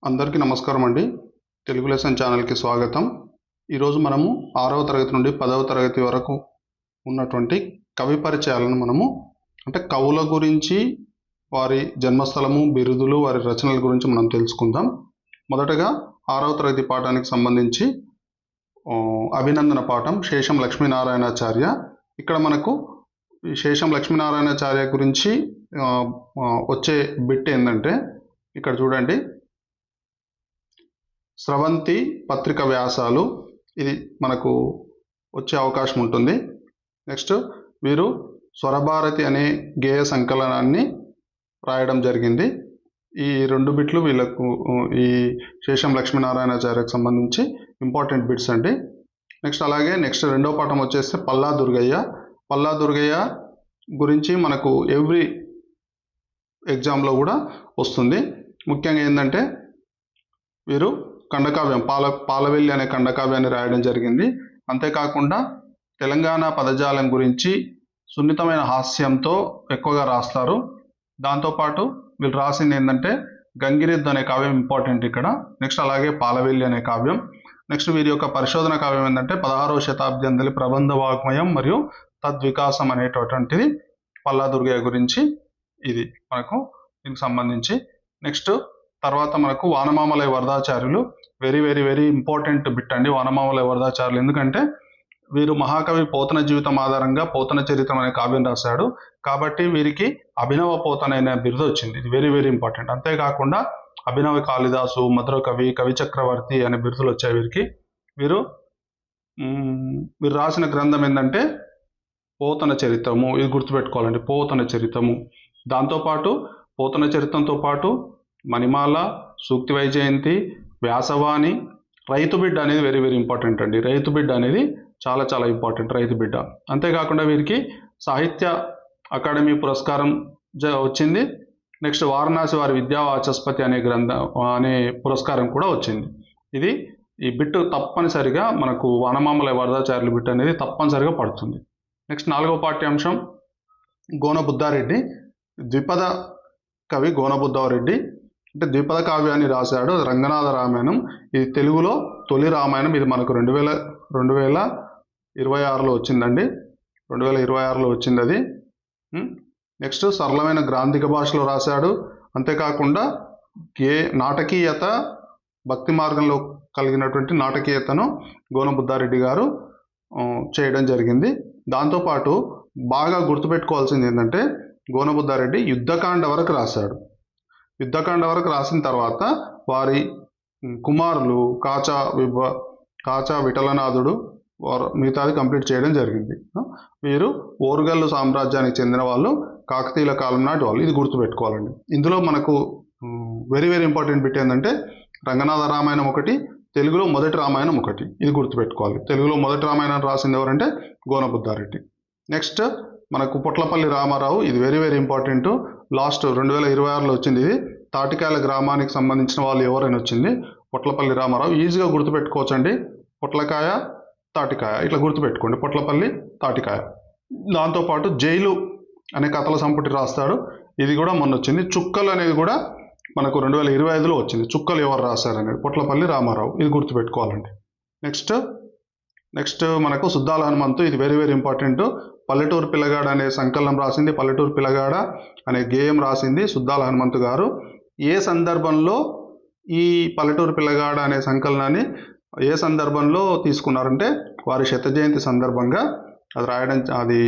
అందరికీ నమస్కారం అండి. తెలుగు లెసన్ ఛానల్కి స్వాగతం. ఈరోజు మనము 6వ తరగతి నుండి 10వ తరగతి వరకు ఉన్నటువంటి కవి పరిచయాలను అంటే కవుల గురించి, వారి జన్మస్థలము, బిరుదులు, వారి రచనల గురించి మనం తెలుసుకుందాం. మొదటగా 6వ తరగతి పాఠానికి సంబంధించి అభినందన పాఠం శేషం లక్ష్మీనారాయణాచార్య. ఇక్కడ మనకు శేషం లక్ష్మీనారాయణాచార్య గురించి వచ్చే బిట్ ఏంటంటే, ఇక్కడ చూడండి, స్రవంతి పత్రిక వ్యాసాలు, ఇది మనకు వచ్చే అవకాశం ఉంటుంది. నెక్స్ట్, వీరు స్వరభారతి అనే గేయ సంకలనాన్ని రాయడం జరిగింది. ఈ రెండు బిట్లు వీళ్ళకు ఈ శేషం లక్ష్మీనారాయణాచార్యకు సంబంధించి ఇంపార్టెంట్ బిట్స్ అండి. నెక్స్ట్ రెండో పాఠం వచ్చేస్తే పల్లా దుర్గయ్య గురించి మనకు ఎవ్రీ ఎగ్జామ్లో కూడా వస్తుంది. ముఖ్యంగా ఏంటంటే, వీరు ఖండకావ్యం పాలవెల్లి అనే ఖండకావ్యాన్ని రాయడం జరిగింది. అంతేకాకుండా తెలంగాణ పదజాలం గురించి సున్నితమైన హాస్యంతో ఎక్కువగా రాస్తారు. దాంతోపాటు వీళ్ళు రాసింది ఏంటంటే గంగిరెద్దు అనే కావ్యం ఇంపార్టెంట్ ఇక్కడ. నెక్స్ట్ అలాగే పాలవెల్లి అనే కావ్యం. నెక్స్ట్ వీరి యొక్క పరిశోధన కావ్యం ఏంటంటే 16వ శతాబ్ది అందలి ప్రబంధ వాగ్మయం మరియు తద్వికాసం అనేటటువంటిది పల్లా దుర్గయ్య గురించి. ఇది మనకు దీనికి సంబంధించి. నెక్స్ట్ తర్వాత మనకు Vanamamalai Varadacharyulu, very very very important bit అండి వానమామలై వరదాచార్యులు. ఎందుకంటే వీరు మహాకవి పోతన జీవితం ఆధారంగా పోతన చరిత్రం అనే కావ్యం రాశాడు. కాబట్టి వీరికి అభినవ పోతన అనే బిరుదు వచ్చింది. ఇది వెరీ వెరీ ఇంపార్టెంట్. అంతేకాకుండా అభినవ కాళిదాసు, మధుర కవి, కవి చక్రవర్తి అనే బిరుదులు వచ్చాయి వీరికి. వీరు రాసిన గ్రంథం ఏంటంటే పోతన చరిత్రము. ఇది గుర్తుపెట్టుకోవాలండి, పోతన చరిత్రము. దాంతోపాటు పోతన చరిత్రంతో పాటు మణిమాల, సూక్తి వైజయంతి, వ్యాసవాణి, రైతు బిడ్డ అనేది వెరీ వెరీ ఇంపార్టెంట్ అండి. రైతు బిడ్డ అనేది చాలా చాలా ఇంపార్టెంట్, రైతు బిడ్డ. అంతేకాకుండా వీరికి సాహిత్య అకాడమీ పురస్కారం వచ్చింది. నెక్స్ట్ వారణాసి వారి విద్యా వాచస్పతి అనే పురస్కారం కూడా వచ్చింది. ఈ బిట్ తప్పనిసరిగా మనకు వానమామలై వరదాచార్యుల బిట్ అనేది తప్పనిసరిగా పడుతుంది. నెక్స్ట్ 4వ పాఠ్యాంశం గోన బుద్ధారెడ్డి, ద్విపద కవి గోన బుద్ధారెడ్డి. అంటే ద్విపద కావ్యాన్ని రాశాడు, రంగనాథ రామాయణం. ఇది తెలుగులో తొలి రామాయణం. ఇది మనకు 2026లో వచ్చిందండి. 2026లో వచ్చింది అది. నెక్స్ట్ సరళమైన గ్రాంధిక భాషలో రాశాడు. అంతేకాకుండా నాటకీయత, భక్తి మార్గంలో కలిగినటువంటి నాటకీయతను గోన బుద్ధారెడ్డి గారు చేయడం జరిగింది. దాంతోపాటు బాగా గుర్తుపెట్టుకోవాల్సింది ఏంటంటే, గోన బుద్ధారెడ్డి యుద్ధకాండ వరకు రాశాడు. యుద్ధకాండ వరకు రాసిన తర్వాత వారి కుమారులు కాచా విఠలనాథుడు మిగతాది కంప్లీట్ చేయడం జరిగింది. వీరు ఓరుగల్లు సామ్రాజ్యానికి చెందిన వాళ్ళు, కాకతీయుల కాలం నాటి వాళ్ళు. ఇది గుర్తుపెట్టుకోవాలండి. ఇందులో మనకు వెరీ వెరీ ఇంపార్టెంట్ బిట్ ఏంటంటే రంగనాథ రామాయణం ఒకటి, తెలుగులో మొదటి రామాయణం ఒకటి. ఇది గుర్తుపెట్టుకోవాలి. తెలుగులో మొదటి రామాయణం రాసింది ఎవరంటే గోన బుద్ధారెడ్డి. నెక్స్ట్ మనకు పొట్లపల్లి రామారావు. ఇది వెరీ వెరీ ఇంపార్టెంట్. లాస్ట్ 2026లో వచ్చింది. ఇది తాటికాయల గ్రామానికి సంబంధించిన వాళ్ళు ఎవరైనా వచ్చింది పొట్లపల్లి రామారావు. ఈజీగా గుర్తుపెట్టుకోవచ్చండి. పొట్లకాయ, తాటికాయ ఇట్లా గుర్తుపెట్టుకోండి, పొట్లపల్లి, తాటికాయ. దాంతోపాటు జైలు అనే కథల సంపుటి రాస్తాడు. ఇది కూడా మొన్న వచ్చింది. చుక్కలు అనేది కూడా మనకు 2025లో వచ్చింది. చుక్కలు ఎవరు రాశారనేది పొట్లపల్లి రామారావు. ఇది గుర్తుపెట్టుకోవాలండి. నెక్స్ట్ మనకు సుద్దాల హనుమంతు. ఇది వెరీ వెరీ ఇంపార్టెంట్. పల్లెటూరు పిల్లగాడ అనే సంకలనం రాసింది, పల్లెటూరు పిల్లగాడ అనే గేయం రాసింది సుద్దాల హనుమంతు గారు. ఏ సందర్భంలో ఈ పల్లెటూరు పిల్లగాడ అనే సంకలనాన్ని ఏ సందర్భంలో తీసుకున్నారంటే వారి శత జయంతి సందర్భంగా అది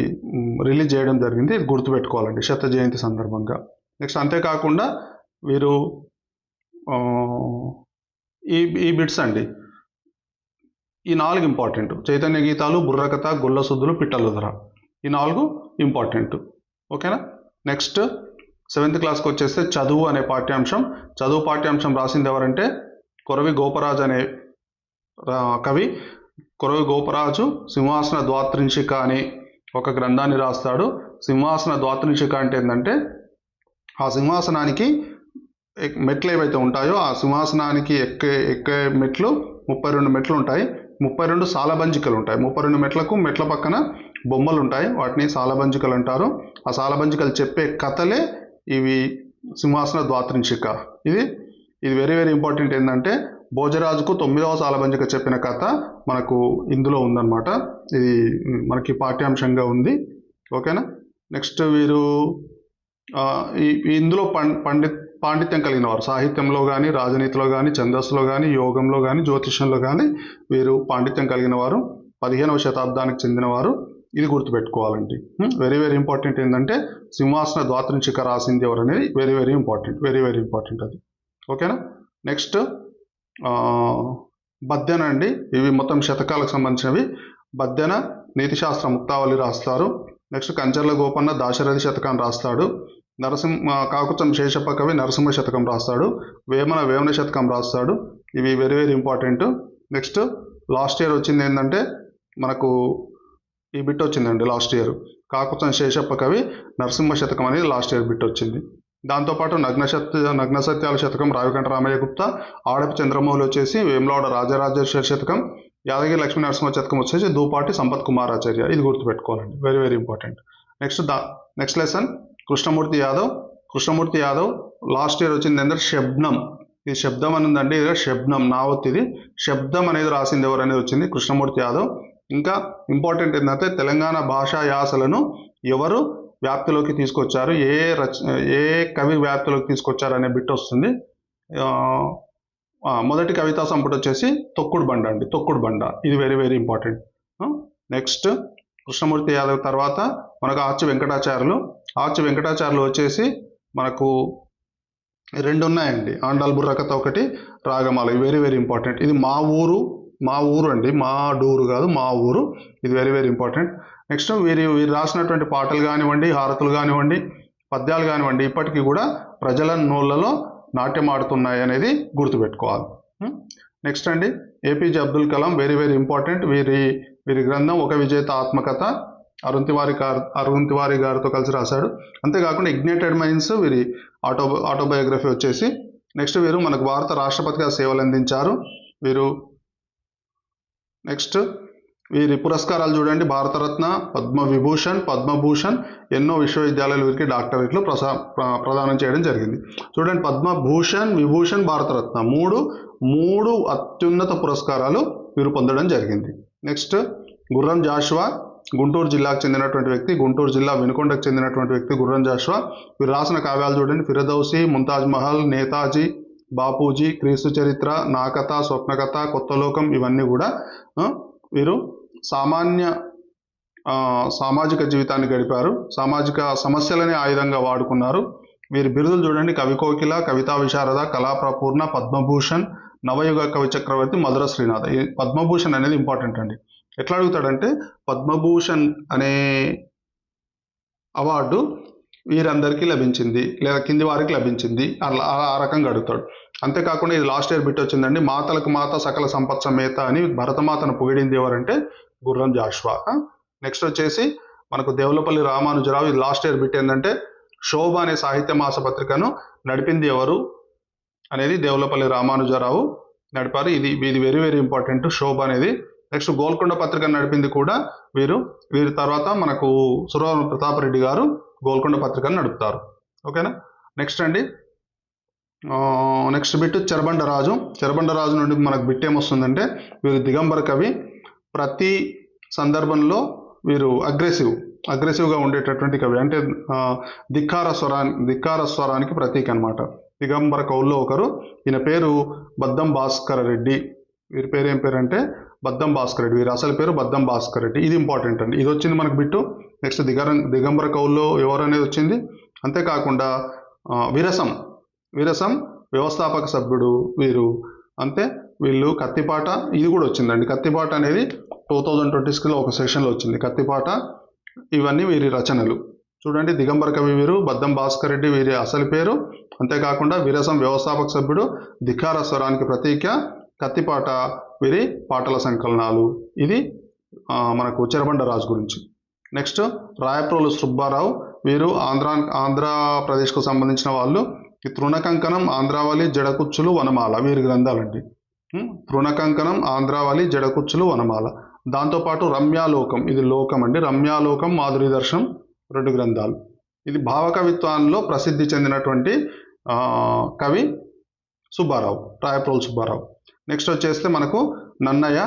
రిలీజ్ చేయడం జరిగింది. ఇది గుర్తుపెట్టుకోవాలండి, శత జయంతి సందర్భంగా. నెక్స్ట్ అంతేకాకుండా వీరు ఈ బిట్స్ అండి, ఈ 4 ఇంపార్టెంట్. చైతన్య గీతాలు, బుర్రకథ, గుల్ల సుద్దులు, పిట్టలుదర. ఈ 4 ఇంపార్టెంట్. ఓకేనా. నెక్స్ట్ 7th క్లాస్కి వచ్చేస్తే చదువు అనే పాఠ్యాంశం. చదువు పాఠ్యాంశం రాసింది ఎవరంటే కొరవి గోపరాజు అనే కవి. కొరవి గోపరాజు సింహాసన ద్వాత్రింశిక అనే ఒక గ్రంథాన్ని రాస్తాడు. సింహాసన ద్వాత్రింశిక అంటే ఏంటంటే ఆ సింహాసనానికి మెట్లు ఏవైతే ఉంటాయో ఆ సింహాసనానికి ఎక్కే మెట్లు 32 మెట్లు ఉంటాయి. 32 సాలబంజికలు ఉంటాయి. 32 మెట్ల పక్కన బొమ్మలు ఉంటాయి. వాటిని సాలబంజికలు అంటారు. ఆ సాలబంజికలు చెప్పే కథలే ఇవి సింహాసన ద్వాత్రింశిక. ఇది ఇది వెరీ వెరీ ఇంపార్టెంట్. ఏంటంటే భోజరాజుకు 9వ సాలబంజిక చెప్పిన కథ మనకు ఇందులో ఉందన్నమాట. ఇది మనకి పాఠ్యాంశంగా ఉంది. ఓకేనా. నెక్స్ట్ వీరు ఇందులో పాండిత్యం కలిగిన వారు, సాహిత్యంలో కానీ, రాజనీతిలో కానీ, ఛందస్సులో కానీ, యోగంలో కానీ, జ్యోతిష్యంలో కానీ వీరు పాండిత్యం కలిగిన వారు, 15వ శతాబ్దానికి చెందినవారు. ఇది గుర్తుపెట్టుకోవాలండి. Very very important. ఏంటంటే సింహాసన ద్వాత్రించిక రాసింది ఎవరు అనేది very very important, very very important అది. ఓకేనా. నెక్స్ట్ బద్దెన అండి. ఇవి మొత్తం శతకాలకు సంబంధించినవి. బద్దెన నీతిశాస్త్ర ముక్తావళి రాస్తారు. నెక్స్ట్ కంచర్ల గోపన్న దాశరథి శతకాన్ని రాస్తాడు. కాకుచం శేషప్ప కవి నరసింహ శతకం రాస్తాడు. వేమన శతకం రాస్తాడు. ఇవి very very important. Next last year వచ్చింది ఏంటంటే మనకు ఈ బిట్ వచ్చిందండి లాస్ట్ ఇయర్. కాకుచం శేషప్ప కవి నరసింహ శతకం అనేది లాస్ట్ ఇయర్ బిట్ వచ్చింది. దాంతోపాటు నగ్న సత్యాల శతకం రావికంఠ రామయ్య గుప్తా, ఆడపి చంద్రమౌళి వచ్చేసి వేములవాడ రాజరాజేశ్వరి శతకం, యాదగిరి లక్ష్మీ నరసింహ శతకం వచ్చేసి దూపాటి సంపత్ కుమారాచార్య. ఇది గుర్తుపెట్టుకోవాలండి, very very important. Next lesson Krishnamurthy Yadav last year వచ్చింది ఏంటంటే శబ్నం. ఇది శబ్దం అని ఉందండి, ఇది శబ్నం నావత్తిది. శబ్దం అనేది రాసింది ఎవరు అనేది వచ్చింది కృష్ణమూర్తి యాదవ్. ఇంకా ఇంపార్టెంట్ ఏంటంటే తెలంగాణ భాషా యాసలను ఎవరు వ్యాప్తిలోకి తీసుకొచ్చారు, ఏ కవి వ్యాప్తిలోకి తీసుకొచ్చారు అనే బిట్ వస్తుంది. మొదటి కవితా సంపుటి వచ్చేసి తొక్కుడు బండ అండి, తొక్కుడు బండ. ఇది very very important. Next Krishnamurthy Yadav తర్వాత మనకు ఆర్చి వెంకటాచార్యులు వచ్చేసి మనకు 2 ఉన్నాయండి. ఆండాల్ బుర్రకథ ఒకటి, రాగమాల. Very very important. ఇది మా ఊరు అండి, మా డూరు కాదు, మా ఊరు. ఇది వెరీ వెరీ ఇంపార్టెంట్. నెక్స్ట్ వీరు రాసినటువంటి పాటలు కానివ్వండి, హారతులు కానివ్వండి, పద్యాలు కానివ్వండి, ఇప్పటికీ కూడా ప్రజల నోళ్ళలో నాట్యం ఆడుతున్నాయి అనేది గుర్తుపెట్టుకోవాలి. నెక్స్ట్ అండి APJ Abdul Kalam. Very very important. వీరి గ్రంథం ఒక విజేత ఆత్మకథ అరుంతివారి గారితో కలిసి రాశాడు. అంతేకాకుండా ఇగ్నైటెడ్ మైండ్స్ వీరి ఆటోబయోగ్రఫీ వచ్చేసి. నెక్స్ట్ వీరు మనకు భారత రాష్ట్రపతిగా సేవలు అందించారు. నెక్స్ట్ వీరి పురస్కారాలు చూడండి. భారతరత్న, పద్మభూషణ్, ఎన్నో విశ్వవిద్యాలయాలు వీరికి డాక్టరేట్లు ప్రదానం చేయడం జరిగింది. చూడండి, పద్మభూషణ్, విభూషణ్, భారతరత్న మూడు అత్యున్నత పురస్కారాలు వీరు పొందడం జరిగింది. నెక్స్ట్ గుర్రం జాషువా, గుంటూరు జిల్లాకు చెందినటువంటి వ్యక్తి, గుంటూరు జిల్లా వినుకొండకు చెందినటువంటి వ్యక్తి గుర్రం జాషువా. వీరు రాసిన కావ్యాలు చూడండి. ఫిరదౌసి, ముంతాజ్ మహల్, నేతాజీ, బాపూజీ, క్రీస్తు చరిత్ర, నా కథ, స్వప్నకథ, కొత్త లోకం. ఇవన్నీ కూడా వీరు సామాజిక జీవితాన్ని గడిపారు. సామాజిక సమస్యలని ఆయుధంగా వాడుకున్నారు. వీరి బిరుదులు చూడండి. కవి కోకిల, కవితా విశారద, కళాప్రపూర్ణ, పద్మభూషణ్, నవయుగ కవి చక్రవర్తి, మధుర శ్రీనాథ్. ఈ పద్మభూషణ్ అనేది ఇంపార్టెంట్ అండి. ఎట్లా అడుగుతాడంటే పద్మభూషణ్ అనే అవార్డు వీరందరికీ లభించింది లేదా కింది వారికి లభించింది, అలా ఆ రకంగా అడుగుతాడు. అంతేకాకుండా ఇది లాస్ట్ ఇయర్ బిట్ వచ్చిందండి. మాతలకు మాత సకల సంపత్ సమేత అని భరతమాతను పొగిడింది ఎవరంటే గుర్రం జాషువా. నెక్స్ట్ వచ్చేసి మనకు దేవులపల్లి రామానుజరావు. ఇది లాస్ట్ ఇయర్ బిట్ ఏంటంటే శోభ అనే సాహిత్య మాసపత్రికను నడిపింది ఎవరు అనేది దేవులపల్లి రామానుజరావు నడిపారు. ఇది వెరీ వెరీ ఇంపార్టెంట్, శోభ అనేది. నెక్స్ట్ గోల్కొండ పత్రికను నడిపింది కూడా వీరి తర్వాత మనకు సురవరం ప్రతాపరెడ్డి గారు గోల్కొండ పత్రికను నడుపుతారు. ఓకేనా. నెక్స్ట్ అండి నెక్స్ట్ బిట్ చెరబండరాజు నుండి మనకు బిట్ ఏమొస్తుందంటే వీరు దిగంబర కవి. ప్రతి సందర్భంలో వీరు అగ్రెసివ్గా ఉండేటటువంటి కవి, అంటే ధిక్కార స్వరానికి ప్రతీక అనమాట. దిగంబర కవుల్లో ఒకరు. ఈయన పేరు బద్దం భాస్కర రెడ్డి. వీరి పేరు ఏం పేరు అంటే బద్దం భాస్కర్ రెడ్డి. వీరి అసలు పేరు బద్దం భాస్కర్ రెడ్డి. ఇది ఇంపార్టెంట్ అండి, ఇది వచ్చింది మనకు బిట్టు. నెక్స్ట్ దిగంబర కవుల్లో ఎవరు అనేది వచ్చింది. అంతేకాకుండా విరసం వ్యవస్థాపక సభ్యుడు వీరు. అంతే వీళ్ళు కత్తిపాట, ఇది కూడా వచ్చిందండి. కత్తిపాట అనేది 2026లో ఒక సెషన్లో వచ్చింది కత్తిపాట. ఇవన్నీ వీరి రచనలు. చూడండి, దిగంబర కవి వీరు, బద్దం భాస్కర్ రెడ్డి వీరి అసలు పేరు. అంతేకాకుండా విరసం వ్యవస్థాపక సభ్యుడు, ధిక్కార స్వరానికి ప్రతీక, కత్తిపాట వీరి పాటల సంకలనాలు. ఇది మనకు చెరబండరాజు గురించి. నెక్స్ట్ రాయప్రోలు సుబ్బారావు. వీరు ఆంధ్రప్రదేశ్కు సంబంధించిన వాళ్ళు. ఈ తృణకంకణం, ఆంధ్రావళి, జడకుచ్చులు, వనమాల వీరి గ్రంథాలండి. తృణకంకణం, ఆంధ్రావళి, జడకుచ్చులు, వనమాల. దాంతోపాటు రమ్యాలోకం, ఇది లోకం అండి. రమ్యాలోకం, మాధురి దర్శనం 2 గ్రంథాలు. ఇది భావకవిత్వంలో ప్రసిద్ధి చెందినటువంటి కవి సుబ్బారావు, రాయప్రోలు సుబ్బారావు. నెక్స్ట్ వచ్చేస్తే మనకు నన్నయ్య,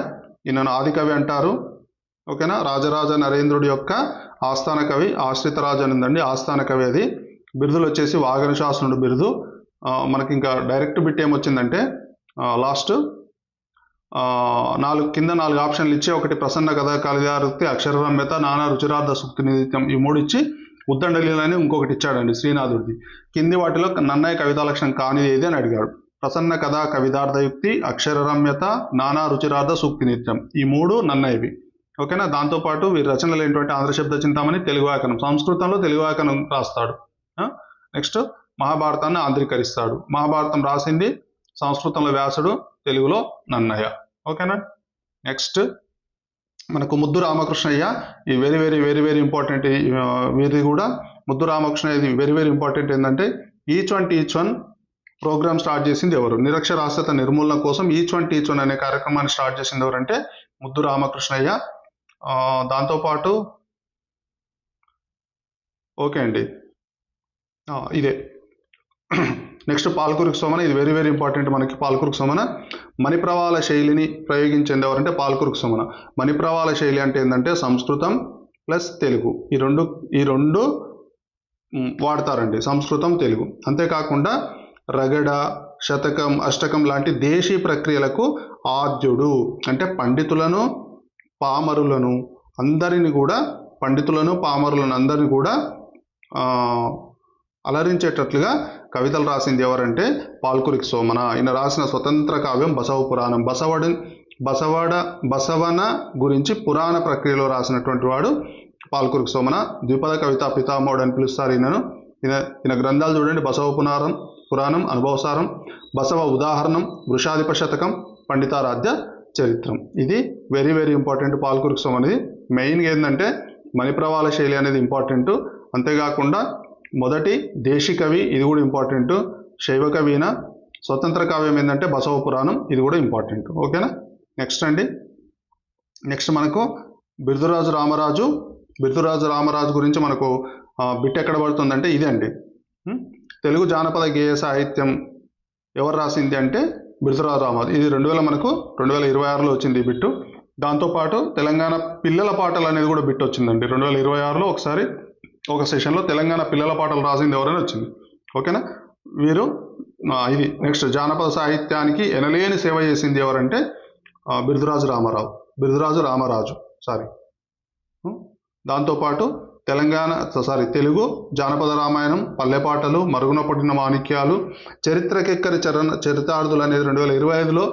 ఈయనను ఆదికవి అంటారు. ఓకేనా. రాజరాజ నరేంద్రుడి యొక్క ఆస్థాన కవి, ఆశ్రితరాజు అని ఉందండి, ఆస్థాన కవి అది. బిరుదులు వచ్చేసి వాగన శాసనుడు బిరుదు. మనకి ఇంకా డైరెక్ట్ బిట్ ఏమొచ్చిందంటే లాస్ట్ కింద 4 ఆప్షన్లు ఇచ్చి, ఒకటి ప్రసన్న కథ కలిదారుక్తి, అక్షరరమ్యత, నానా రుచిరార్థ సూక్తి నిత్యం, ఈ 3 ఇచ్చి ఉద్దండలీలని ఇంకొకటి ఇచ్చాడండి శ్రీనాథుడిది. కింది వాటిలో నన్నయ్య కవితా లక్షణం కానిది ఏది అని అడిగాడు. ప్రసన్న కథ కవితార్థయుక్తి, అక్షరరమ్యత, నానా రుచిరార్థ సూక్తి నిత్యం, ఈ 3 నన్నయ్యవి. ఓకేనా. దాంతోపాటు వీరి రచనలు ఏంటంటే ఆంధ్రశబ్ద చింతామణి, తెలుగు వ్యాకరణం, సంస్కృతంలో తెలుగు వ్యాకరణం రాస్తాడు. నెక్స్ట్ మహాభారతాన్ని ఆంధ్రీకరిస్తాడు. మహాభారతం రాసింది సంస్కృతంలో వ్యాసుడు, తెలుగులో నన్నయ్య. ఓకేనా. నెక్స్ట్ మనకు ముద్దు రామకృష్ణయ్య, ఈ very very very very important. వీరిది కూడా ముద్దు రామకృష్ణయ్య, ఇది వెరీ వెరీ ఇంపార్టెంట్. ఏంటంటే ఈచ్ వన్ ప్రోగ్రామ్ స్టార్ట్ చేసింది ఎవరు? నిరక్షరాస్యత నిర్మూలన కోసం ఈచ్ వన్ అనే కార్యక్రమాన్ని స్టార్ట్ చేసింది ఎవరంటే ముద్దు రామకృష్ణయ్య. దాంతోపాటు ఓకే అండి, ఇదే. నెక్స్ట్ పాల్కురికి సోమన, ఇది వెరీ వెరీ ఇంపార్టెంట్ మనకి. పాల్కురికి సోమన మణిప్రవాళ శైలిని ప్రయోగించింది ఎవరంటే పాల్కురికి సోమన. మణిప్రవాళ శైలి అంటే ఏంటంటే సంస్కృతం ప్లస్ తెలుగు, ఈ రెండు వాడతారండి, సంస్కృతం తెలుగు. అంతేకాకుండా రగడ, శతకం, అష్టకం లాంటి దేశీ ప్రక్రియలకు ఆద్యుడు. అంటే పండితులను పామరులను అందరిని కూడా అలరించేటట్లుగా కవితలు రాసింది ఎవరంటే పాల్కురికి సోమన. ఈయన రాసిన స్వతంత్ర కావ్యం బసవ పురాణం. బసవన గురించి పురాణ ప్రక్రియలో రాసినటువంటి వాడు పాల్కురికి సోమన. ద్విపద కవితా పితామహుడు అని పిలుస్తారు ఈయన గ్రంథాలు చూడండి. బసవ పురాణం, అనుభవసారం, బసవ ఉదాహరణం, వృషాధిప శతకం, పండితారాధ్య చరిత్రం. ఇది వెరీ వెరీ ఇంపార్టెంట్. పాల్కురికి సోమ అనేది మెయిన్గా ఏంటంటే మణిప్రవాళ శైలి అనేది ఇంపార్టెంట్. అంతేకాకుండా మొదటి దేశీ కవి, ఇది కూడా ఇంపార్టెంట్. శైవ కవిన స్వతంత్ర కావ్యం ఏంటంటే బసవ పురాణం, ఇది కూడా ఇంపార్టెంట్. ఓకేనా. నెక్స్ట్ మనకు బిరుదురాజు రామరాజు గురించి మనకు బిట్ ఎక్కడ పడుతుందంటే ఇదే అండి. తెలుగు జానపద గేయ సాహిత్యం ఎవరు రాసింది అంటే బిరుదురాజు రామరాజు. ఇది 2026లో వచ్చింది ఈ బిట్టు. దాంతోపాటు తెలంగాణ పిల్లల పాటలు అనేది కూడా బిట్ వచ్చిందండి 2026లో. ఒకసారి ఒక సెషన్లో తెలంగాణ పిల్లల పాటలు రాసింది ఎవరైనా వచ్చింది. ఓకేనా. వీరు ఇది. నెక్స్ట్ జానపద సాహిత్యానికి ఎనలేని సేవ చేసింది ఎవరంటే బిరుదురాజు రామరాజు. దాంతోపాటు తెలుగు జానపద రామాయణం, పల్లెపాటలు, మరుగున పుట్టిన మాణిక్యాలు, చరిత్రకెక్కరి చరితార్థులు అనేది 2025లో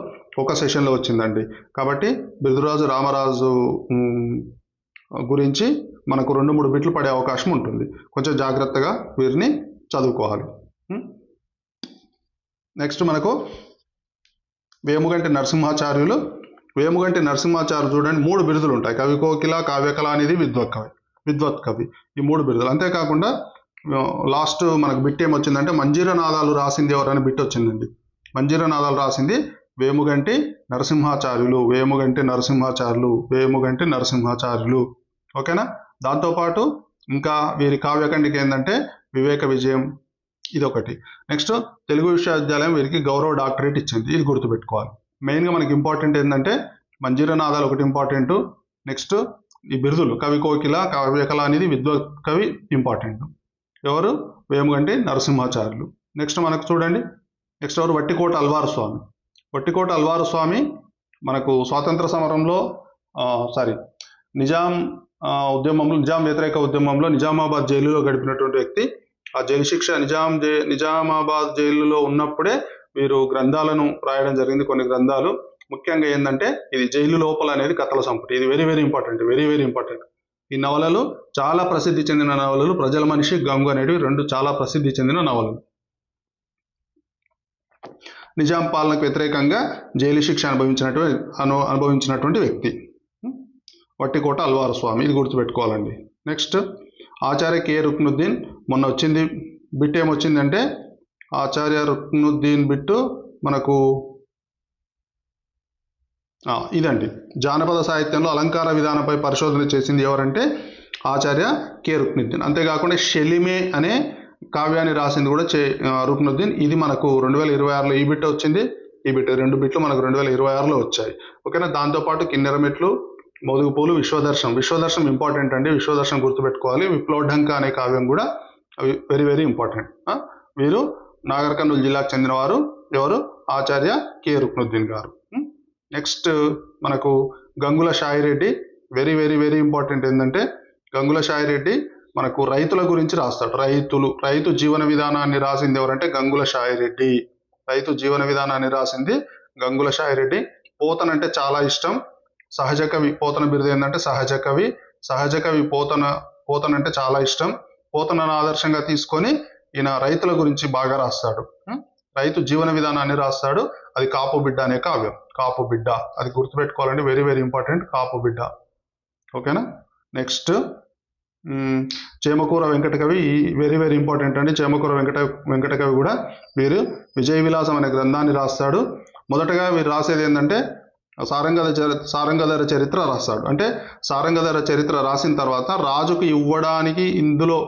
ఒక సెషన్లో వచ్చిందండి. కాబట్టి బిరుదురాజు రామరాజు గురించి మనకు 2-3 బిట్లు పడే అవకాశం ఉంటుంది. కొంచెం జాగ్రత్తగా వీరిని చదువుకోవాలి. నెక్స్ట్ మనకు వేముగంటి నరసింహాచార్యులు చూడండి, 3 బిరుదులు ఉంటాయి. కవి కోకిల, కావ్యకళ అనేది విద్వత్ కవి, ఈ 3 బిరుదులు. అంతేకాకుండా లాస్ట్ మనకు బిట్ ఏమొచ్చిందంటే మంజీర నాదాలు రాసింది ఎవరని బిట్ వచ్చిందండి. మంజీర నాదాలు రాసింది వేముగంటి నరసింహాచార్యులు. ఓకేనా. దాంతోపాటు ఇంకా వీరి కావ్యకండికి ఏంటంటే వివేక విజయం, ఇదొకటి. నెక్స్ట్ తెలుగు విశ్వవిద్యాలయం వీరికి గౌరవ డాక్టరేట్ ఇచ్చింది, ఇది గుర్తుపెట్టుకోవాలి. మెయిన్గా మనకి ఇంపార్టెంట్ ఏంటంటే మంజీర నాదాలు ఒకటి ఇంపార్టెంట్. నెక్స్ట్ ఈ బిరుదులు కవి కోకిల, కావ్యకళ అనేది విద్వత్ కవి ఇంపార్టెంట్. ఎవరు? వేముగంటి నరసింహాచార్యులు. నెక్స్ట్ మనకు చూడండి, నెక్స్ట్ ఎవరు? వట్టికోట అల్వారు స్వామి మనకు స్వాతంత్ర సమరంలో నిజాం వ్యతిరేక ఉద్యమంలో నిజామాబాద్ జైలులో గడిపినటువంటి వ్యక్తి. ఆ జైలు శిక్ష నిజామాబాద్ జైలులో ఉన్నప్పుడే వీరు గ్రంథాలను రాయడం జరిగింది. కొన్ని గ్రంథాలు ముఖ్యంగా ఏంటంటే ఇది జైలు లోపల అనేది కథల సంపుటి. ఇది వెరీ వెరీ ఇంపార్టెంట్. ఈ నవలలు చాలా ప్రసిద్ధి చెందిన నవలలు. ప్రజల మనిషి, గంగు అనేటివి 2 చాలా ప్రసిద్ధి చెందిన నవలలు. నిజాం పాలనకు వ్యతిరేకంగా జైలు శిక్ష అనుభవించినటువంటి వ్యక్తి వట్టికోట అల్వారు స్వామి, ఇది గుర్తుపెట్టుకోవాలండి. నెక్స్ట్ ఆచార్య కె రుక్నుద్దీన్. మొన్న వచ్చింది బిట్ ఏమొచ్చిందంటే ఆచార్య రుక్నుద్దీన్ బిట్టు మనకు ఇదండి. జానపద సాహిత్యంలో అలంకార విధానంపై పరిశోధన చేసింది ఎవరంటే ఆచార్య కె రుక్నుద్దీన్. అంతేకాకుండా షెలిమే అనే కావ్యాన్ని రాసింది కూడా రుక్నుద్దీన్. ఇది మనకు 2026లో ఈ బిట్ వచ్చింది, ఈ బిట్ 2 బిట్లు మనకు 2026లో వచ్చాయి. ఓకేనా. దాంతోపాటు కిన్నెరమెట్లు, మోదుగుపూలు, విశ్వదర్శనం ఇంపార్టెంట్ అండి. విశ్వదర్శనం గుర్తుపెట్టుకోవాలి. విప్లవఢంక అనే కావ్యం కూడా వెరీ వెరీ ఇంపార్టెంట్. వీరు నాగర్ కర్నూలు జిల్లాకు చెందినవారు. ఎవరు? ఆచార్య కె రుక్నుద్దీన్ గారు. నెక్స్ట్ మనకు Gangula Shayireddy. Very very very important ఏంటంటే గంగుల షాయిరెడ్డి మనకు రైతుల గురించి రాస్తాడు. రైతు జీవన విధానాన్ని రాసింది ఎవరంటే గంగుల షాయిరెడ్డి. రైతు జీవన విధానాన్ని రాసింది గంగుల షాయిరెడ్డి. పోతన అంటే చాలా ఇష్టం. సహజ కవి. పోతన బిరుదు ఏంటంటే సహజ కవి. పోతన అంటే చాలా ఇష్టం. పోతనను ఆదర్శంగా తీసుకొని ఈయన రైతుల గురించి బాగా రాస్తాడు. రైతు జీవన విధానాన్ని రాస్తాడు. అది కాపు బిడ్డ అనే కావ్యం. కాపు బిడ్డ, అది గుర్తుపెట్టుకోవాలండి. వెరీ వెరీ ఇంపార్టెంట్, కాపు బిడ్డ. ఓకేనా. Next Chamakura Venkatakavi. Very very important అండి. చేమకూర వెంకటకవి కూడా వీరు విజయ విలాసం అనే గ్రంథాన్ని రాస్తాడు. మొదటగా వీరు రాసేది ఏంటంటే సారంగధర చరిత్ర రాస్తాడు. అంటే సారంగధర చరిత్ర రాసిన తర్వాత రాజుకు ఇవ్వడానికి ఇందులో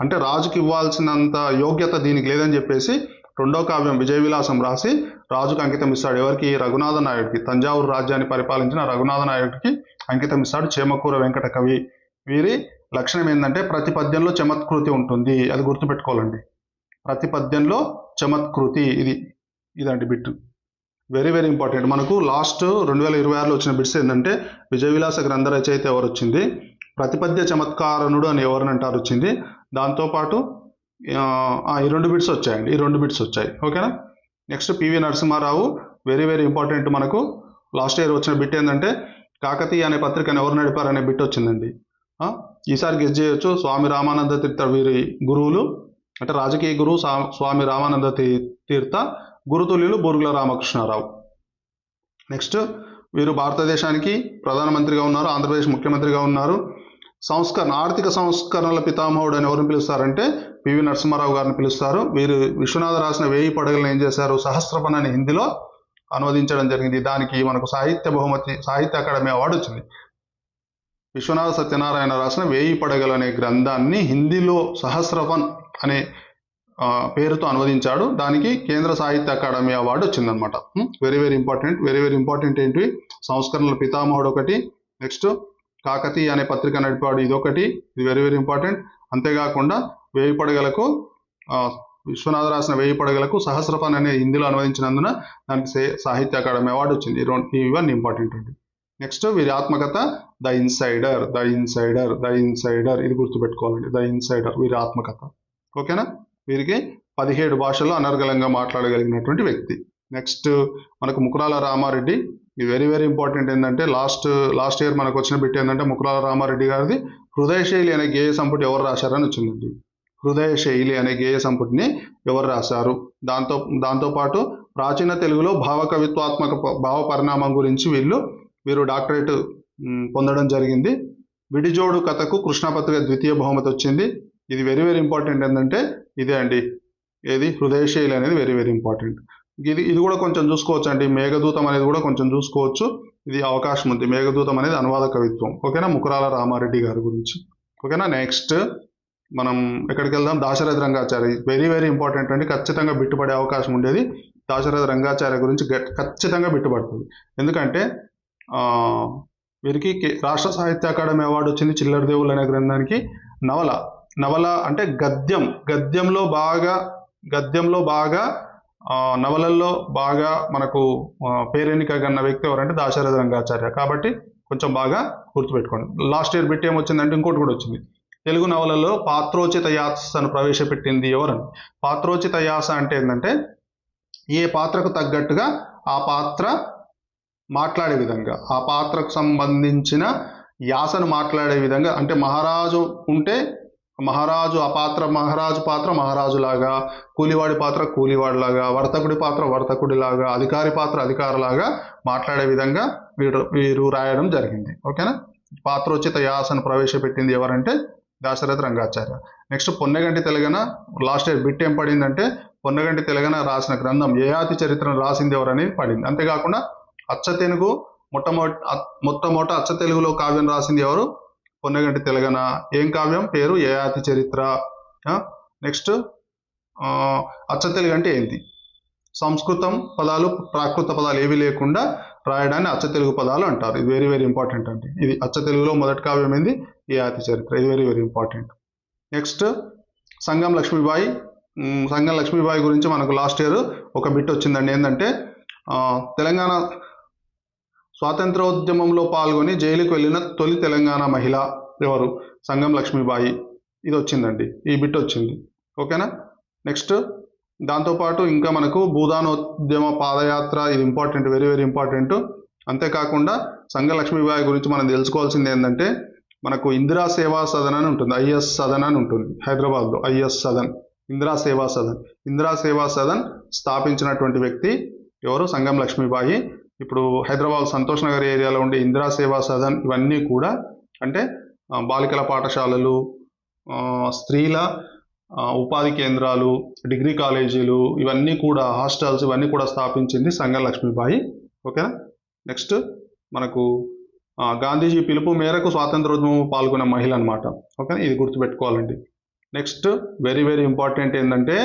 అంటే రాజుకి ఇవ్వాల్సినంత యోగ్యత దీనికి లేదని చెప్పేసి రెండో కావ్యం విజయ విలాసం రాసి రాజుకు అంకితం ఇస్తాడు. ఎవరికి? రఘునాథ నాయుడికి. తంజావూరు రాజ్యాన్ని పరిపాలించిన రఘునాథ నాయుడికి అంకితం ఇస్తాడు చేమకూర వెంకట కవి. వీరి లక్షణం ఏంటంటే ప్రతి పద్యంలో చమత్కృతి ఉంటుంది. అది గుర్తుపెట్టుకోవాలండి. ప్రతి పద్యంలో చమత్కృతి. ఇదండి బిట్. Very very important. మనకు లాస్ట్ 2026లో వచ్చిన బిట్స్ ఏంటంటే విజయ విలాస గ్రంథ రచయిత ఎవరు వచ్చింది, ప్రతిపద్య చమత్కారణుడు అని ఎవరిని అంటారు వచ్చింది. దాంతోపాటు ఈ 2 బిట్స్ వచ్చాయండి. ఈ 2 బిట్స్ వచ్చాయి. ఓకేనా. Next PV Narasimha Rao. Very very important. మనకు లాస్ట్ ఇయర్ వచ్చిన బిట్ ఏంటంటే కాకతీయ అనే పత్రికను ఎవరు నడిపారనే బిట్ వచ్చిందండి. ఈసారి గెస్ చేయొచ్చు. స్వామి రామానంద తీర్థ వీరి గురువులు, అంటే రాజకీయ గురువు స్వామి రామానంద తీర్థ, గురుతుల్యులు బూరుగుల రామకృష్ణారావు. నెక్స్ట్ వీరు భారతదేశానికి ప్రధానమంత్రిగా ఉన్నారు, ఆంధ్రప్రదేశ్ ముఖ్యమంత్రిగా ఉన్నారు. ఆర్థిక సంస్కరణల పితామహుడు అని ఎవరిని పిలుస్తారంటే పివి నరసింహారావు గారిని పిలుస్తారు. వీరు విశ్వనాథ రాసిన 1000 పడగలను ఏం చేశారు? సహస్రపన్ అని హిందీలో అనువదించడం జరిగింది. దానికి మనకు సాహిత్య అకాడమీ అవార్డు వచ్చింది. విశ్వనాథ సత్యనారాయణ రాసిన 1000 పడగలు అనే గ్రంథాన్ని హిందీలో సహస్రపన్ అనే పేరుతో అనువదించాడు. దానికి కేంద్ర సాహిత్య అకాడమీ అవార్డు వచ్చిందనమాట. Very very important. Very very important ఏంటి? సంస్కరణల పితామహుడు ఒకటి. నెక్స్ట్ కాకతీయ అనే పత్రిక నడిపాడు, ఇదొకటి. ఇది వెరీ వెరీ ఇంపార్టెంట్. అంతేకాకుండా 1000 పడగలకు విశ్వనాథ రాసిన 1000 పడగలకు సహస్రపన్ అనే హిందీలో అనువదించినందున దానికి సాహిత్య అకాడమీ అవార్డు వచ్చింది. ఇవన్నీ ఇంపార్టెంట్ అండి. నెక్స్ట్ వీరి ఆత్మకథ ద ఇన్సైడర్. ఇది గుర్తుపెట్టుకోవాలండి. ద ఇన్సైడర్ వీరి ఆత్మకథ. ఓకేనా. వీరికి 17 భాషల్లో అనర్గళంగా మాట్లాడగలిగినటువంటి వ్యక్తి. నెక్స్ట్ మనకు ముకురాల రామారెడ్డి. ఇది వెరీ వెరీ ఇంపార్టెంట్. ఏంటంటే లాస్ట్ ఇయర్ మనకు వచ్చిన బిట్ ఏంటంటే ముకురాల రామారెడ్డి గారిది హృదయశైలి అనే గేయ సంపుటి ఎవరు రాశారని వచ్చిందండి. హృదయశైలి అనే గేయ సంపుటిని ఎవరు రాశారు? దాంతోపాటు ప్రాచీన తెలుగులో భావకవిత్వాత్మక భావ పరిణామం గురించి వీరు డాక్టరేట్ పొందడం జరిగింది. విడిజోడు కథకు కృష్ణపత్రిక ద్వితీయ బహుమతి వచ్చింది. ఇది వెరీ వెరీ ఇంపార్టెంట్. ఏంటంటే ఇదే అండి, ఏది? హృదయశైలి అనేది వెరీ వెరీ ఇంపార్టెంట్. ఇది కూడా కొంచెం చూసుకోవచ్చు అండి. మేఘదూతం అనేది కూడా కొంచెం చూసుకోవచ్చు. ఇది అవకాశం ఉంది. మేఘదూతం అనేది అనువాద కవిత్వం. ఓకేనా. ముకురాల రామారెడ్డి గారి గురించి. ఓకేనా. నెక్స్ట్ మనం ఎక్కడికి వెళ్దాం? Dasarathi Rangachari. Very very important అండి. ఖచ్చితంగా బిట్టుపడే అవకాశం ఉండేది. దాశరథి రంగాచార్య గురించి ఖచ్చితంగా బిట్టుపడుతుంది. ఎందుకంటే వీరికి రాష్ట్ర సాహిత్య అకాడమీ అవార్డు వచ్చింది చిల్లర దేవుళ్ళు అనే గ్రంథానికి. నవల అంటే గద్యంలో బాగా నవలల్లో బాగా మనకు పేరెన్నికగన్న వ్యక్తి ఎవరంటే దాశరథి రంగాచార్య. కాబట్టి కొంచెం బాగా గుర్తుపెట్టుకోండి. లాస్ట్ ఇయర్ బిట్ ఏమొచ్చిందంటే ఇంకోటి కూడా వచ్చింది. తెలుగు నవలలో పాత్రోచిత యాసను ప్రవేశపెట్టింది ఎవరని. పాత్రోచిత యాస అంటే ఏంటంటే ఏ పాత్రకు తగ్గట్టుగా ఆ పాత్ర మాట్లాడే విధంగా, ఆ పాత్రకు సంబంధించిన యాసను మాట్లాడే విధంగా. అంటే మహారాజు ఉంటే మహారాజు పాత్ర మహారాజులాగా, కూలివాడి పాత్ర కూలివాడిలాగా, వర్తకుడి పాత్ర వర్తకుడిలాగా, అధికారి పాత్ర అధికారిలాగా మాట్లాడే విధంగా వీరు రాయడం జరిగింది. ఓకేనా. పాత్రోచిత యాసను ప్రవేశపెట్టింది ఎవరంటే దాశరథి రంగాచార్య. నెక్స్ట్ పొన్నగంటి తెలగన. లాస్ట్ ఇయర్ బిట్ ఏం పడిందంటే పొన్నగంటి తెలగన రాసిన గ్రంథం యయాతి చరిత్రను రాసింది ఎవరని పడింది. అంతేకాకుండా అచ్చ తెలుగు మొట్టమొదట అచ్చ తెలుగులో కావ్యం రాసింది ఎవరు? పొన్నగంటి తెలగన. ఏం కావ్యం? పేరు యయాతి చరిత్ర. నెక్స్ట్ అచ్చ తెలుగు అంటే ఏంటి? సంస్కృతం పదాలు ప్రాకృత పదాలు ఏవి లేకుండా రాయడాన్ని అచ్చ తెలుగు పదాలు అంటారు. ఇది వెరీ వెరీ ఇంపార్టెంట్ అండి. ఇది అచ్చ తెలుగులో మొదటి కావ్యం ఏంది? యయాతి చరిత్ర. ఇది వెరీ వెరీ ఇంపార్టెంట్. నెక్స్ట్ సంగం లక్ష్మీబాయి. సంగం లక్ష్మీబాయి గురించి మనకు లాస్ట్ ఇయర్ ఒక బిట్ వచ్చిందండి. ఏంటంటే తెలంగాణ స్వాతంత్రోద్యమంలో పాల్గొని జైలుకు వెళ్ళిన తొలి తెలంగాణ మహిళ ఎవరు? సంగం లక్ష్మీబాయి. ఇది వచ్చిందండి, ఈ బిట్ వచ్చింది. ఓకేనా? నెక్స్ట్ దాంతోపాటు ఇంకా మనకు భూదానోద్యమ పాదయాత్ర, ఇది ఇంపార్టెంట్, వెరీ వెరీ ఇంపార్టెంట్. అంతేకాకుండా సంగం లక్ష్మీబాయి గురించి మనం తెలుసుకోవాల్సింది ఏంటంటే మనకు ఇందిరా సేవా సదన్ అని ఉంటుంది, ఐఎస్ సదన్ అని ఉంటుంది హైదరాబాద్లో. ఐఎస్ సదన్, ఇందిరా సేవా సదన్. ఇందిరా సేవా సదన్ స్థాపించినటువంటి వ్యక్తి ఎవరు? సంగం లక్ష్మీబాయి. ఇప్పుడు హైదరాబాద్ సంతోష్ నగర్ ఏరియాలో ఉండే ఇందిరా సేవా సదన్ ఇవన్నీ కూడా అంటే బాలికల పాఠశాలలు, స్త్రీల ఉపాధి కేంద్రాలు, డిగ్రీ కాలేజీలు, ఇవన్నీ కూడా హాస్టల్స్, ఇవన్నీ కూడా స్థాపించింది సంగం లక్ష్మీబాయి. ఓకేనా? నెక్స్ట్ మనకు గాంధీజీ పిలుపు మేరకు స్వాతంత్రోద్యమం పాల్గొన్న మహిళ అనమాట. ఓకేనా? ఇది గుర్తుపెట్టుకోవాలండి. నెక్స్ట్ వెరీ వెరీ ఇంపార్టెంట్ ఏంటంటే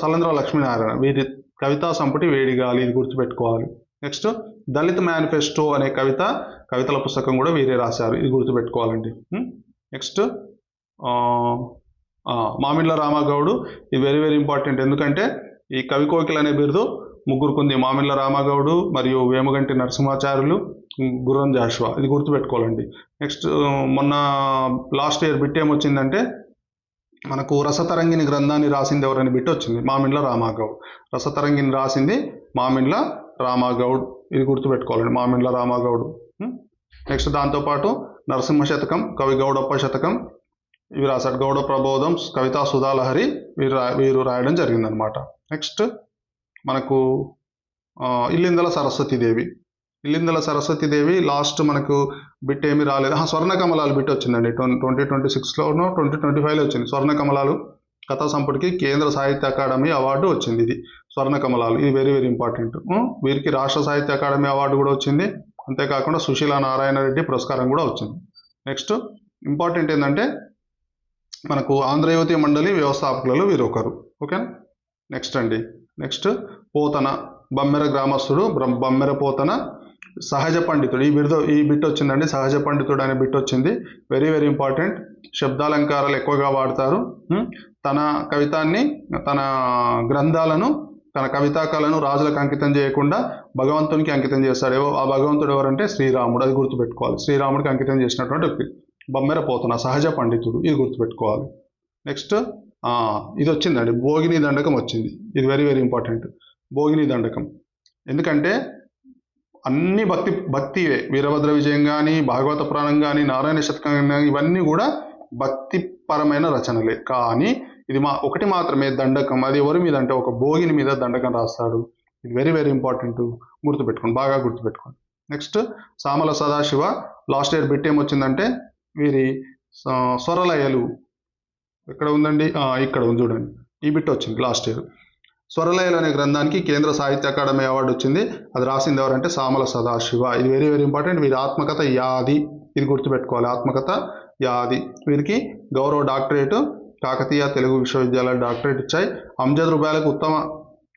సలంద్ర లక్ష్మీనారాయణ, వీరి కవితా సంపుటి వేడిగాలి, ఇది గుర్తుపెట్టుకోవాలి. నెక్స్ట్ దళిత్ మేనిఫెస్టో అనే కవితల పుస్తకం కూడా వీరే రాశారు, ఇది గుర్తుపెట్టుకోవాలండి. నెక్స్ట్ మామిళ్ళ రామగౌడు, ఇది వెరీ వెరీ ఇంపార్టెంట్. ఎందుకంటే ఈ కవి కోకిల్ అనే బిరుదు ముగ్గురుకుంది, మామిళ్ళ రామగౌడు మరియు వేమగంటి నరసింహాచార్యులు, గుర్రం జాషువా, ఇది గుర్తుపెట్టుకోవాలండి. నెక్స్ట్ మొన్న లాస్ట్ ఇయర్ బిట్ ఏమొచ్చిందంటే మనకు రసతరంగిణి గ్రంథాన్ని రాసింది ఎవరని బిట్ వచ్చింది? మామిళ్ళ రామగౌడ్. రసతరంగిణి రాసింది మామిళ్ళ రామగౌడ్, ఇది గుర్తుపెట్టుకోవాలండి, మామిళ్ళ రామగౌడ్. నెక్స్ట్ దాంతోపాటు నరసింహ శతకం, కవి గౌడప్ప శతకం ఇవి రాశాడు. గౌడ ప్రబోధం, కవితా సుధాలహరి వీరు రాయడం జరిగిందనమాట. నెక్స్ట్ మనకు ఇల్లిందల సరస్వతీదేవి. ఇల్లిందల సరస్వతీదేవి లాస్ట్ మనకు బిట్ ఏమి రాలేదు. స్వర్ణ కమలాలు బిట్ వచ్చిందండి 2026లోనో 2025లో వచ్చింది. స్వర్ణ కమలాలు కథా సంపుటికి కేంద్ర సాహిత్య అకాడమీ అవార్డు వచ్చింది. ఇది స్వర్ణ కమలాలు, ఇది వెరీ వెరీ ఇంపార్టెంట్. వీరికి రాష్ట్ర సాహిత్య అకాడమీ అవార్డు కూడా వచ్చింది. అంతేకాకుండా సుశీల నారాయణ రెడ్డి పురస్కారం కూడా వచ్చింది. నెక్స్ట్ ఇంపార్టెంట్ ఏంటంటే మనకు ఆంధ్రయువతి మండలి వ్యవస్థాపకులలో వీరు ఒకరు. ఓకేనా? నెక్స్ట్ అండి, నెక్స్ట్ పోతన, బమ్మెర గ్రామస్తుడు, బమ్మెర పోతన, సహజ పండితుడు. ఈ బిట్ వచ్చిందండి, సహజ పండితుడు అనే బిట్ వచ్చింది, వెరీ వెరీ ఇంపార్టెంట్. శబ్దాలంకారాలు ఎక్కువగా వాడతారు. తన కవితాన్ని, తన గ్రంథాలను, తన కవితా కళను రాజులకు అంకితం చేయకుండా భగవంతునికి అంకితం చేస్తాడు. ఆ భగవంతుడు ఎవరంటే శ్రీరాముడు, అది గుర్తుపెట్టుకోవాలి. శ్రీరాముడికి అంకితం చేసినటువంటి వ్యక్తి బమ్మెర పోతన, సహజ పండితుడు, ఇది గుర్తుపెట్టుకోవాలి. నెక్స్ట్ ఇది వచ్చిందండి, భోగిని దండకం వచ్చింది, ఇది వెరీ వెరీ ఇంపార్టెంట్. భోగిని దండకం ఎందుకంటే అన్ని భక్తివే, వీరభద్ర విజయం కానీ, భాగవత పురాణం కానీ, నారాయణ శతకం కానీ, ఇవన్నీ కూడా భక్తిపరమైన రచనలే. కానీ ఇది ఒకటి మాత్రమే దండకం, అది ఎవరి మీద అంటే ఒక భోగిని మీద దండకం రాస్తాడు. ఇది వెరీ వెరీ ఇంపార్టెంట్, గుర్తుపెట్టుకోండి, బాగా గుర్తుపెట్టుకోండి. Next Samala Sadasiva, last year bit ఏమొచ్చిందంటే వీరి స్వరలయలు ఎక్కడ ఉందండి, ఇక్కడ ఉంది చూడండి, ఈ బిట్ వచ్చింది లాస్ట్ ఇయర్. స్వరలయలు అనే గ్రంథానికి కేంద్ర సాహిత్య అకాడమీ అవార్డు వచ్చింది. అది రాసింది ఎవరంటే సామల సదాశివ, ఇది వెరీ వెరీ ఇంపార్టెంట్. వీరి ఆత్మకథ యాది, ఇది గుర్తుపెట్టుకోవాలి, ఆత్మకథ యాది. వీరికి గౌరవ డాక్టరేట్ కాకతీయ తెలుగు విశ్వవిద్యాలయ డాక్టరేట్ ఇచ్చాయి. అమ్జద్ రూపాయలకు ఉత్తమ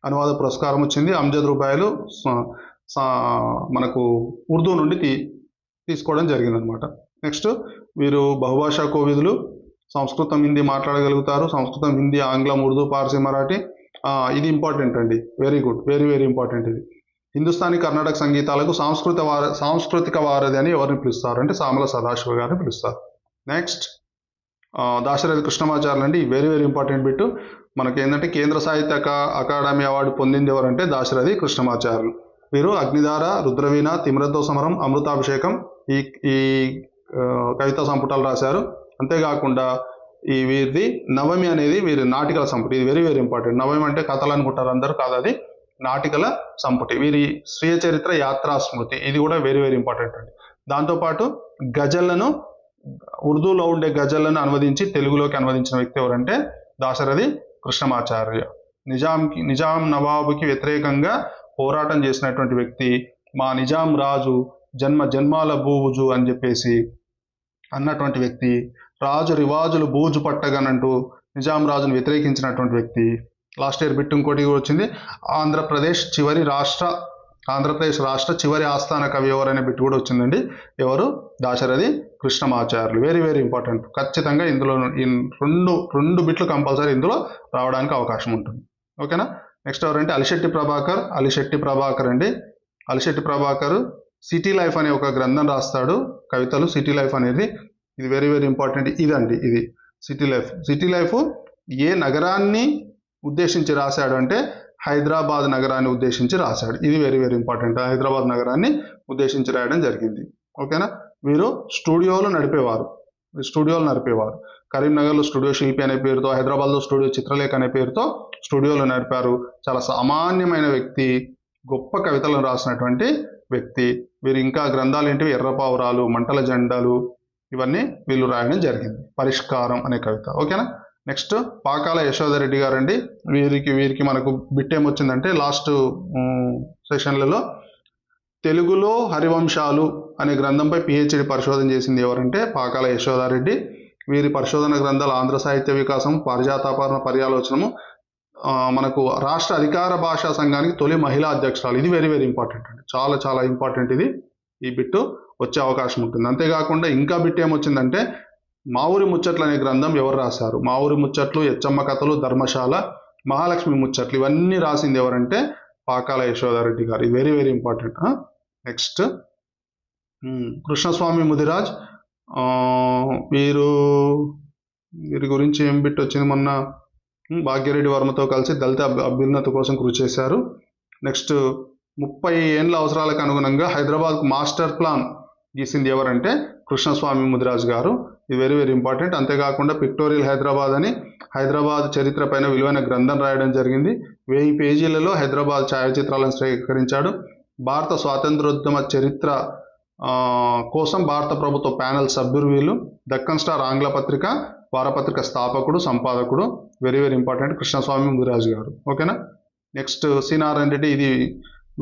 అనువాద పురస్కారం వచ్చింది. అమ్జద్ రూపాయలు మనకు ఉర్దూ నుండి తీసుకోవడం జరిగిందనమాట. నెక్స్ట్ వీరు బహుభాషా కోవిదులు, సంస్కృతం హిందీ మాట్లాడగలుగుతారు. సంస్కృతం హిందీ ఆంగ్లం ఉర్దూ పార్సీ మరాఠీ, ఇది ఇంపార్టెంట్ అండి, very good, very very important. ఇది హిందుస్థానీ కర్ణాటక సంగీతాలకు సాంస్కృతిక వారధి అని ఎవరిని పిలుస్తారు అంటే సామల సదాశివ గారిని పిలుస్తారు. నెక్స్ట్ దాశరథి కృష్ణమాచార్యులు అండి, వెరీ వెరీ ఇంపార్టెంట్ బిట్. మనకి ఏంటంటే కేంద్ర సాహిత్య అకాడమీ అవార్డు పొందింది ఎవరంటే దాశరథి కృష్ణమాచార్యులు. వీరు అగ్నిధార, రుద్రవీణ, తిమిరతో సమరం, అమృతాభిషేకం ఈ కవితా సంపుటాలు రాశారు. అంతేకాకుండా వీరిది నవమి అనేది వీరి నాటికల సంపుటి, ఇది వెరీ వెరీ ఇంపార్టెంట్. నవమి అంటే కథలు అనుకుంటారు అందరూ, కాదు, అది నాటికల సంపుటి. వీరి స్వీయ చరిత్ర యాత్రా స్మృతి, ఇది కూడా వెరీ వెరీ ఇంపార్టెంట్ అండి. దాంతోపాటు గజళ్లను, ఉర్దూలో ఉండే గజళ్లను అనువదించి తెలుగులోకి అనువదించిన వ్యక్తి ఎవరంటే దాశరథి కృష్ణమాచార్య. నిజాం నవాబుకి వ్యతిరేకంగా పోరాటం చేసినటువంటి వ్యక్తి. మా నిజాం రాజు జన్మాల బూజు అని చెప్పేసి అన్నటువంటి వ్యక్తి. రాజు రివాజులు బూజు పట్టగనంటూ నిజాం రాజును వ్యతిరేకించినటువంటి వ్యక్తి. లాస్ట్ ఇయర్ బిట్ ఇంకోటి కూడా వచ్చింది. ఆంధ్రప్రదేశ్ రాష్ట్ర చివరి ఆస్థాన కవి ఎవరు అనే బిట్ కూడా వచ్చిందండి. ఎవరు? Dasarathi Krishnamacharyulu. Very very important. ఖచ్చితంగా ఇందులో రెండు బిట్లు కంపల్సరీ ఇందులో రావడానికి అవకాశం ఉంటుంది. ఓకేనా. నెక్స్ట్ ఎవరంటే అలిశెట్టి ప్రభాకర్ అండి. అలిశెట్టి ప్రభాకర్ సిటీ లైఫ్ అనే ఒక గ్రంథం రాస్తాడు, కవితలు. సిటీ లైఫ్ అనేది ఇది వెరీ వెరీ ఇంపార్టెంట్. ఇది సిటీ లైఫ్ ఏ నగరాన్ని ఉద్దేశించి రాశాడు అంటే హైదరాబాద్ నగరాన్ని ఉద్దేశించి రాశాడు. ఇది వెరీ వెరీ ఇంపార్టెంట్. హైదరాబాద్ నగరాన్ని ఉద్దేశించి రాయడం జరిగింది. ఓకేనా. వీరు స్టూడియోలు నడిపేవారు. కరీంనగర్లో స్టూడియో శిల్పి అనే పేరుతో, హైదరాబాద్లో స్టూడియో చిత్రలేఖ అనే పేరుతో స్టూడియోలు నడిపారు. చాలా సామాన్యమైన వ్యక్తి, గొప్ప కవితలను రాసినటువంటి వ్యక్తి. వీరు ఇంకా గ్రంథాలు ఏంటివి? ఎర్రపావురాలు, మంటల జెండాలు, ఇవన్నీ వీళ్ళు రాయడం జరిగింది. పరిష్కారం అనే కవిత. ఓకేనా. నెక్స్ట్ పాకాల యశోదారెడ్డి గారు అండి. వీరికి మనకు బిట్ ఏమొచ్చిందంటే లాస్ట్ సెషన్లలో తెలుగులో హరివంశాలు అనే గ్రంథంపై పిహెచ్డి పరిశోధన చేసింది ఎవరంటే పాకాల యశోదారెడ్డి. వీరి పరిశోధన గ్రంథాలు ఆంధ్ర సాహిత్య వికాసం, పారిజాతాపరణ పర్యాలోచనము, మనకు రాష్ట్ర అధికార భాషా సంఘానికి తొలి మహిళా అధ్యక్షురాలు. ఇది వెరీ వెరీ ఇంపార్టెంట్ అండి. చాలా చాలా ఇంపార్టెంట్ ఇది. ఈ బిట్టు వచ్చే అవకాశం ఉంటుంది. అంతేకాకుండా ఇంకా బిట్ ఏమొచ్చిందంటే మా ఊరి ముచ్చట్లు అనే గ్రంథం ఎవరు రాశారు? మా ఊరి ముచ్చట్లు, ఎచ్చమ్మ కథలు, ధర్మశాల, మహాలక్ష్మి ముచ్చట్లు, ఇవన్నీ రాసింది ఎవరంటే పాకాల యశోదారెడ్డి గారు. ఇది very very important. Next Krishnaswamy Mudiraj. వీరి గురించి ఏం బిట్ వచ్చింది? మొన్న భాగ్యరెడ్డి వర్మతో కలిసి దళిత అభ్యున్నతి కోసం కృషి చేశారు. నెక్స్ట్ 30 ఏండ్ల అవసరాలకు అనుగుణంగా హైదరాబాద్కు మాస్టర్ ప్లాన్ గీసింది ఎవరంటే కృష్ణస్వామి ముదిరాజ్ గారు. ఇది వెరీ వెరీ ఇంపార్టెంట్. అంతేకాకుండా పిక్టోరియల్ హైదరాబాద్ అని హైదరాబాద్ చరిత్ర పైన విలువైన గ్రంథం రాయడం జరిగింది. 1000 పేజీలలో హైదరాబాద్ ఛాయాచిత్రాలను సేకరించాడు. భారత స్వాతంత్రోద్యమ చరిత్ర కోసం భారత ప్రభుత్వ ప్యానెల్ సభ్యులు వీళ్ళు. దక్కన్ స్టార్ ఆంగ్ల పత్రిక, వారపత్రిక స్థాపకుడు, సంపాదకుడు. Very very important Krishnaswamy Mudiraj గారు. ఓకేనా. Next C Narayana Reddy. ఇది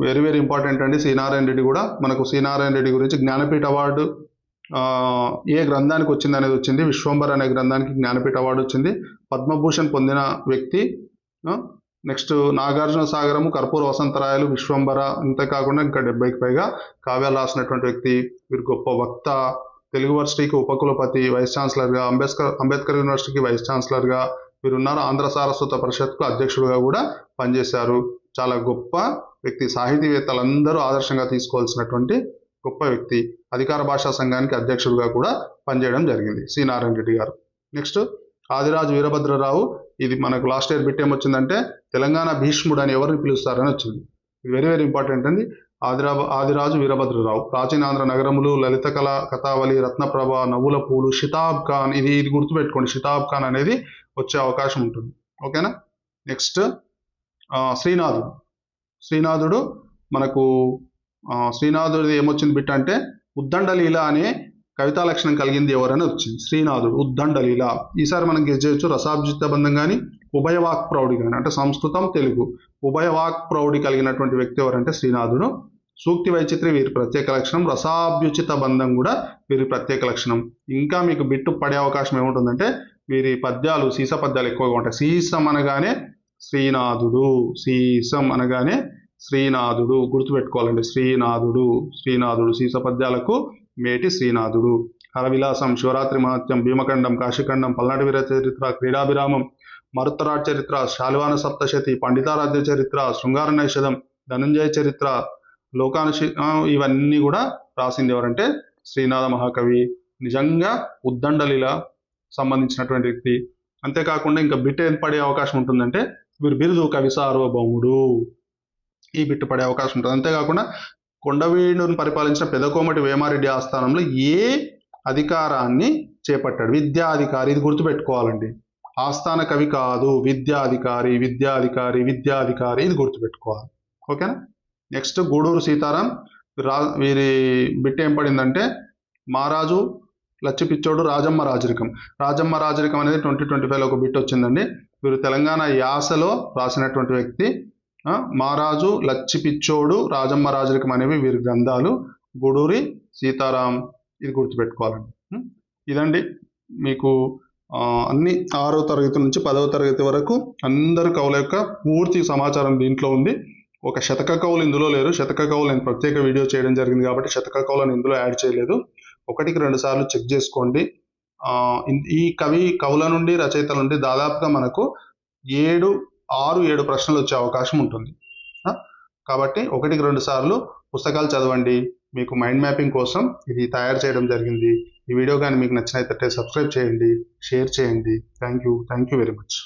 వెరీ వెరీ ఇంపార్టెంట్ అండి. సి నారాయణ రెడ్డి కూడా మనకు సి నారాయణ రెడ్డి గురించి జ్ఞానపీఠ అవార్డు ఏ గ్రంథానికి వచ్చింది అనేది వచ్చింది. విశ్వంబర్ అనే గ్రంథానికి జ్ఞానపీఠ అవార్డు వచ్చింది. పద్మభూషణ్ పొందిన వ్యక్తి. నెక్స్ట్ నాగార్జున సాగరము, కర్పూర వసంతరాయలు, విశ్వంబర, అంతేకాకుండా ఇంకా 70కి పైగా కావ్యాలు రాసినటువంటి వ్యక్తి. వీరు గొప్ప వక్త. తెలుగు యూనివర్సిటీకి ఉపకులపతి, వైస్ ఛాన్సలర్గా, అంబేద్కర్ యూనివర్సిటీకి వైస్ ఛాన్సలర్గా వీరున్నారు. ఆంధ్ర సారస్వత పరిషత్కు అధ్యక్షుడిగా కూడా పనిచేశారు. చాలా గొప్ప వ్యక్తి. సాహితీవేత్తలందరూ ఆదర్శంగా తీసుకోవాల్సినటువంటి గొప్ప వ్యక్తి. అధికార భాషా సంఘానికి అధ్యక్షుడిగా కూడా పనిచేయడం జరిగింది సి నారాయణ రెడ్డి గారు. నెక్స్ట్ ఆదిరాజు వీరభద్రరావు. ఇది మనకు లాస్ట్ ఇయర్ బిట్ ఏమొచ్చిందంటే తెలంగాణ భీష్ముడు అని ఎవరిని పిలుస్తారని వచ్చింది. ఇది వెరీ వెరీ ఇంపార్టెంట్ అండి. ఆదిరాజు వీరభద్రరావు. ప్రాచీనాంధ్ర నగరములు, లలిత కళ, కథావళి, రత్నప్రభ, నవ్వుల పూలు, షితాబ్ ఖాన్. ఇది గుర్తుపెట్టుకోండి. షితాబ్ ఖాన్ అనేది వచ్చే అవకాశం ఉంటుంది. ఓకేనా. నెక్స్ట్ శ్రీనాథుడు మనకు శ్రీనాథుడిది ఏమొచ్చింది బిట్ అంటే ఉద్దండలీల అనే కవితా లక్షణం కలిగింది ఎవరని వచ్చింది. శ్రీనాథుడు, ఉద్దండలీల. ఈసారి మనం గెస్ చేయొచ్చు. రసాభ్యుచిత బంధం కానీ, ఉభయవాక్ ప్రౌఢి కానీ, అంటే సంస్కృతం తెలుగు ఉభయవాక్ ప్రౌఢి కలిగినటువంటి వ్యక్తి ఎవరంటే శ్రీనాథుడు. సూక్తి వైచిత్రి వీరి ప్రత్యేక లక్షణం. రసాభ్యుచిత బంధం కూడా వీరి ప్రత్యేక లక్షణం. ఇంకా మీకు బిట్టు పడే అవకాశం ఏముంటుందంటే వీరి పద్యాలు, సీస పద్యాలు ఎక్కువగా ఉంటాయి. సీసం అనగానే శ్రీనాథుడు, సీసం అనగానే శ్రీనాథుడు. గుర్తుపెట్టుకోవాలండి. శ్రీనాథుడు సీస పద్యాలకు మేటి శ్రీనాథుడు. హరవిలాసం, శివరాత్రి మహత్యం, భీమఖండం, కాశీఖండం, పల్నాటి వీర చరిత్ర, క్రీడాభిరామం, మరుత్తరాట్ చరిత్ర, శాలివాన సప్తశతి, పండితారాధ్య చరిత్ర, శృంగార నైషధం, ధనంజయ చరిత్ర, లోకానుషి, ఇవన్నీ కూడా రాసింది ఎవరంటే శ్రీనాథ మహాకవి. నిజంగా ఉద్దండలిలా సంబంధించినటువంటి వ్యక్తి. అంతేకాకుండా ఇంకా బిట్ ఏం పడే అవకాశం ఉంటుందంటే వీరు బిరుదు కవి సార్వభౌముడు. ఈ బిట్టు పడే అవకాశం ఉంటుంది. అంతేకాకుండా కొండవీడును పరిపాలించిన పెదకోమటి వేమారెడ్డి ఆస్థానంలో ఏ అధికారాన్ని చేపట్టాడు? విద్యాధికారి. ఇది గుర్తుపెట్టుకోవాలండి. ఆస్థాన కవి కాదు, విద్యాధికారి. ఇది గుర్తుపెట్టుకోవాలి. ఓకేనా. నెక్స్ట్ గూడూరు సీతారాం. వీరి బిట్ ఏం పడిందంటే మారాజు, లచ్చిపిచ్చోడు, రాజమ్మ రాజరికం అనేది 2025లో ఒక బిట్ వచ్చిందండి. వీరు తెలంగాణ యాసలో రాసినటువంటి వ్యక్తి. మారాజు, లచ్చిపిచ్చోడు, రాజమ్మ రాజరికం అనేవి వీరి గ్రంథాలు. గూడూరి సీతారాం. ఇది గుర్తుపెట్టుకోవాలండి. ఇదండి మీకు అన్ని 6వ తరగతి నుంచి 10వ తరగతి వరకు అందరు కవుల యొక్క పూర్తి సమాచారం దీంట్లో ఉంది. ఒక శతక కవులు ఇందులో లేరు. శతక కవులు నేను ప్రత్యేక వీడియో చేయడం జరిగింది కాబట్టి శతక కవులను ఇందులో యాడ్ చేయలేదు. 1కి 2 సార్లు చెక్ చేసుకోండి. ఈ కవుల నుండి రచయితల నుండి దాదాపుగా మనకు 6-7 ప్రశ్నలు వచ్చే అవకాశం ఉంటుంది. కాబట్టి 1కి 2 సార్లు పుస్తకాలు చదవండి. మీకు మైండ్ మ్యాపింగ్ కోసం ఇది తయారు చేయడం జరిగింది. ఈ వీడియో కానీ మీకు నచ్చినట్లయితే సబ్స్క్రైబ్ చేయండి, షేర్ చేయండి. Thank you very much.